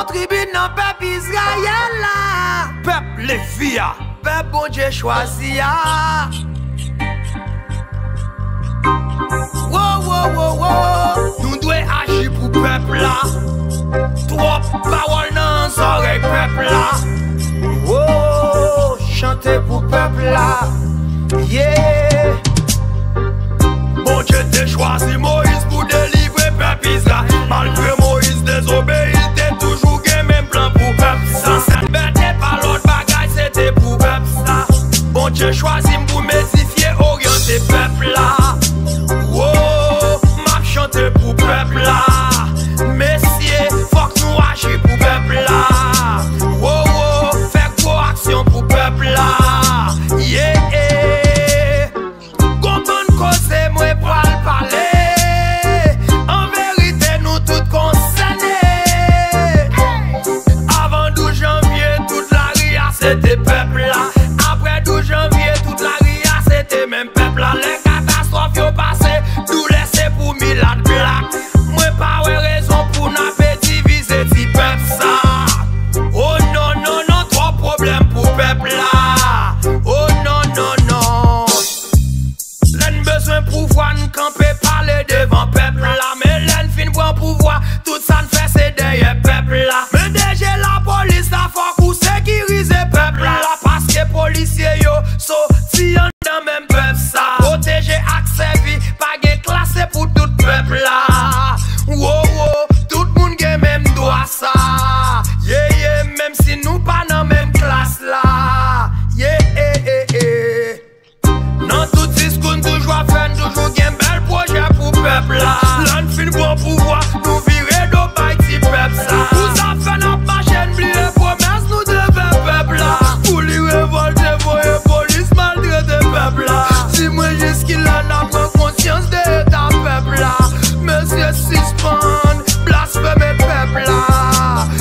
tribune dans peuple Israël là. Peuple les filles, peuple bon Dieu choisi. Nous devons agir pour peuple là. Trop paroles dans les oreilles peuple là. Chanter pour peuple là. Yeah. Bon Dieu t'a choisi Moïse pour délivrer peuple Israël. Malgré Moïse désobéi, il t'a toujours gagné même plan pour peuple ça. Ça ne mettait pas l'autre bagaille, c'était pour peuple ça. Bon Dieu choisi pour m'édifier, orienter peuple là. M'a chanté pour peuple là. Messieurs, faut que nous agissions pour peuple là. Faire quoi action pour peuple là. Yeah. Comprendre cause moi pour le parler. En vérité nous tous concernés. Avant 12 janvier toute la ria c'était peuple là. Après 12 janvier toute la ria c'était même peuple là. Les catastrophes yo passé, tout laissé pour Milad Black. Moi pas raison pour n'a diviser ti peuple ça. Oh non non non, trop problème pour peuple là. Oh non non non. L'en besoin pouvoir nous camper parler devant peuple là. Mais l'en fin pour pouvoir tout ça ne fait c'est derrière peuple là. Mais déjà la police là faut pour sécuriser peuple là. Parce que policiers yo sorti en dans même peuple ça. Protéger accès vie pas gain classé pour tout peuple là. Tout le monde gain même droit ça. Yeah yeah, même si nous pas dans même classe là. Yeah non tout discours toujours faire toujours gain bel projet pour peuple là. L'on fin bon pouvoir nous virer d'au bail ti peuple ça. Vous a fait notre machine blier promesse nous devons peuple là. Pour lui révolter voyer police maltraiter peuple là. Si moi jusqu'il en a pris conscience de ta peuple là. Monsieur suspend blasphème peuple là.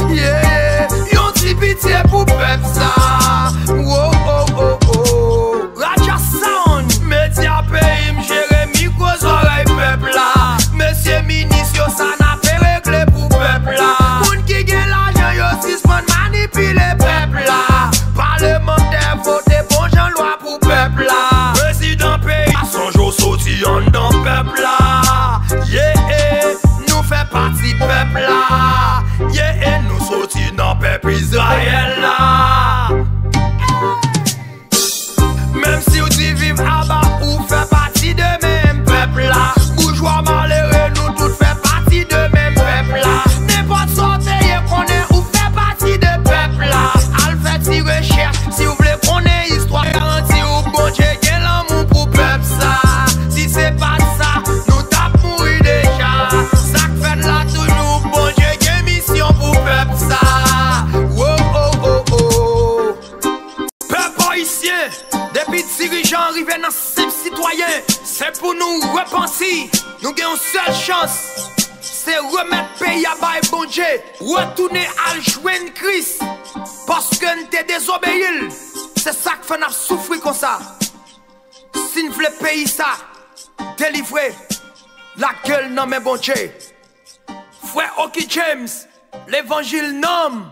Yeah, yon ti pitié pour peuple ça. Raja Sound, média pays Jérémy cause oreille peuple là. Monsieur ministre ça n'a fait régler pour peuple là. Moun qui gagne l'argent yo suspend manipuler peuple là. Parlementaire voter bon Jean loi pour peuple là. Président pays son jour sorti en dans peuple là. Yeah, nous fait partie peuple là. Yeah, nous sorti dans peuple Israël là. Même si vous dit vivre à bas ou fait partie de même peuple là. Bourgeois malheureux nous tous fait partie de même peuple là. N'importe sortez qu'on est ou fait partie de peuple là. Al fait si recherche si vous voulez qu'on ait histoire garantie ou bon Dieu gagne l'amour pour peuple ça. Si c'est pas ça nous tape mourir déjà. Ça fait là toujours bon Dieu gagne mission pour peuple ça. Peuple haïtien. Depuis dirigeants arrivés dans ces citoyens, c'est pour nous repenser. Nous avons une seule chance, c'est remettre le pays à bas bon Dieu. Retourner à joindre Christ. Parce que nous t'es désobéi. C'est ça que fait nous souffrir comme ça. Si nous voulons pays ça, délivrer la gueule non mais bon Dieu. Frère Oki James, l'évangile nomme.